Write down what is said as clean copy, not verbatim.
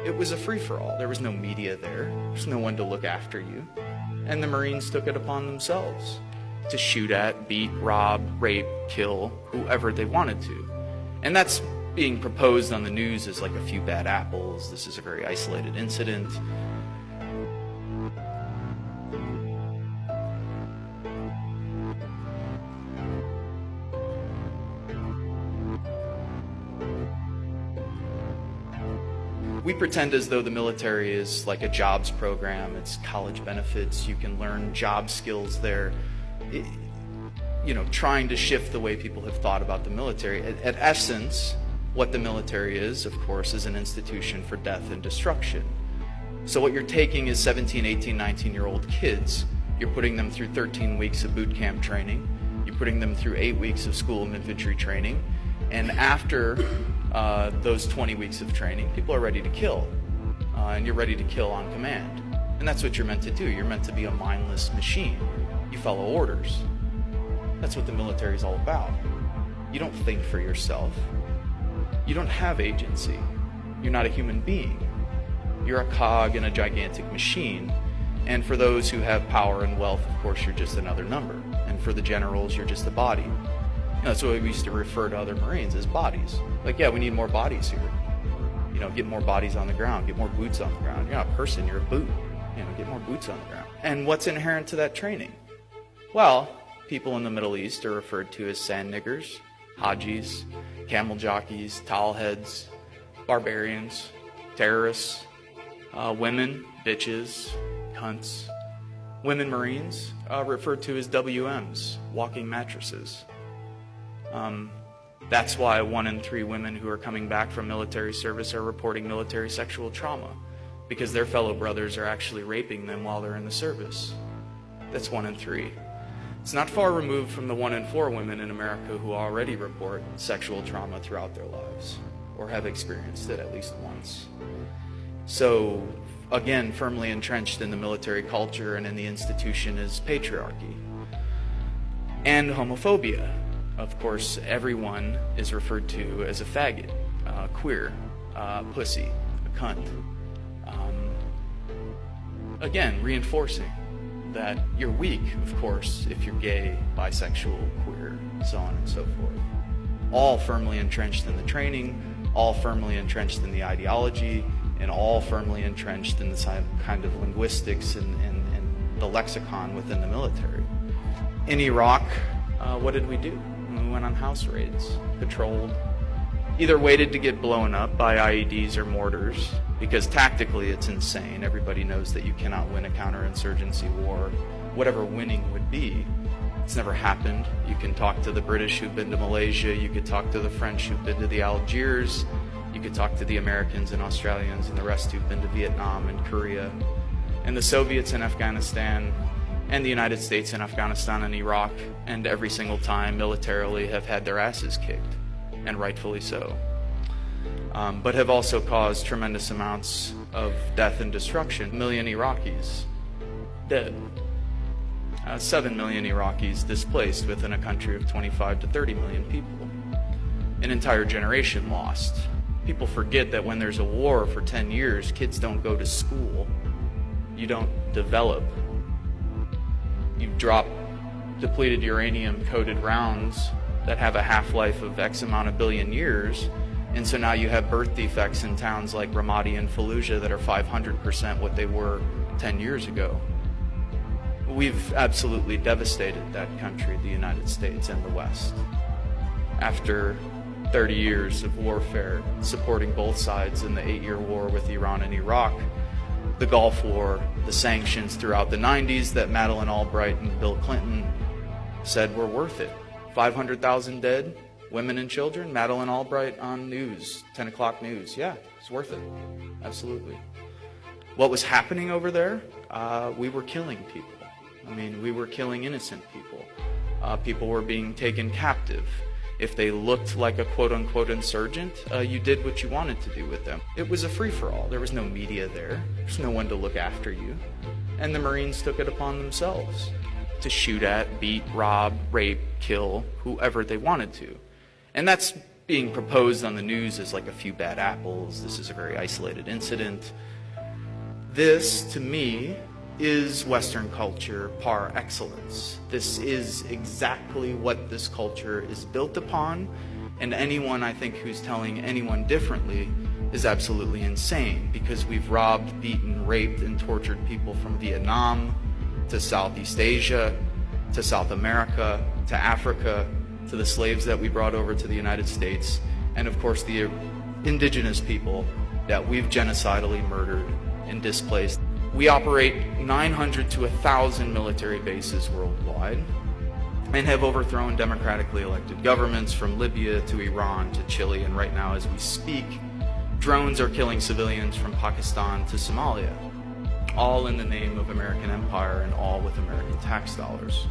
It was a free-for-all. There was no media there. There's no one to look after you. And the Marines took it upon themselves to shoot at, beat, rob, rape, kill whoever they wanted to. And that's being proposed on the news as like a few bad apples. This is a very isolated incident. We pretend as though the military is like a jobs program. It's college benefits. You can learn job skills there. Trying to shift the way people have thought about the military. At essence, what the military is, of course, is an institution for death and destruction. So what you're taking is 17, 18, 19-year-old kids. You're putting them through 13 weeks of boot camp training. You're putting them through 8 weeks of school of infantry training. And after those 20 weeks of training, people are ready to kill. And you're ready to kill on command. And that's what you're meant to do. You're meant to be a mindless machine. You follow orders. That's what the military is all about. You don't think for yourself. You don't have agency. You're not a human being. You're a cog in a gigantic machine. And for those who have power and wealth, of course, you're just another number. And for the generals, you're just a body. That's what we used to refer to other Marines as bodies. Like, yeah, we need more bodies here. Get more bodies on the ground, get more boots on the ground. You're not a person, you're a boot. Get more boots on the ground. And what's inherent to that training? Well, people in the Middle East are referred to as sand niggers, hajis, camel jockeys, towel heads, barbarians, terrorists, women, bitches, cunts. Women Marines referred to as WMs, walking mattresses. That's why 1 in 3 women who are coming back from military service are reporting military sexual trauma, because their fellow brothers are actually raping them while they're in the service. That's 1 in 3. It's not far removed from the 1 in 4 women in America who already report sexual trauma throughout their lives, or have experienced it at least once. So, again, firmly entrenched in the military culture and in the institution is patriarchy and homophobia. Of course, everyone is referred to as a faggot, queer, pussy, a cunt. Again, reinforcing that you're weak, of course, if you're gay, bisexual, queer, so on and so forth. All firmly entrenched in the training, all firmly entrenched in the ideology, and all firmly entrenched in the kind of linguistics and the lexicon within the military. In Iraq, what did we do? We went on house raids, patrolled, either waited to get blown up by IEDs or mortars, because tactically it's insane. Everybody knows that you cannot win a counterinsurgency war, whatever winning would be. It's never happened. You can talk to the British who've been to Malaysia, you could talk to the French who've been to the Algiers, you could talk to the Americans and Australians and the rest who've been to Vietnam and Korea, and the Soviets in Afghanistan, and the United States in Afghanistan and Iraq, and every single time militarily have had their asses kicked, and rightfully so. But have also caused tremendous amounts of death and destruction. 1 million Iraqis dead. 7 million Iraqis displaced within a country of 25 to 30 million people. An entire generation lost. People forget that when there's a war for 10 years, kids don't go to school. You don't develop. You drop depleted uranium-coated rounds that have a half-life of X amount of billion years, and so now you have birth defects in towns like Ramadi and Fallujah that are 500% what they were 10 years ago. We've absolutely devastated that country, the United States and the West. After 30 years of warfare, supporting both sides in the 8-year war with Iran and Iraq, the Gulf War, the sanctions throughout the 90s that Madeleine Albright and Bill Clinton said were worth it. 500,000 dead, women and children. Madeleine Albright on news, 10 o'clock news. Yeah, it's worth it. Absolutely. What was happening over there? We were killing people. We were killing innocent people. People were being taken captive. If they looked like a quote-unquote insurgent, you did what you wanted to do with them. It was a free-for-all. There was no media there. There's no one to look after you. And the Marines took it upon themselves to shoot at, beat, rob, rape, kill whoever they wanted to. And that's being proposed on the news as like a few bad apples. This is a very isolated incident. This, to me, is Western culture par excellence. This is exactly what this culture is built upon, and anyone, I think, who's telling anyone differently is absolutely insane, because we've robbed, beaten, raped, and tortured people from Vietnam to Southeast Asia, to South America, to Africa, to the slaves that we brought over to the United States, and of course the indigenous people that we've genocidally murdered and displaced. We operate 900 to 1,000 military bases worldwide and have overthrown democratically elected governments from Libya to Iran to Chile, and right now as we speak, drones are killing civilians from Pakistan to Somalia, all in the name of American empire and all with American tax dollars.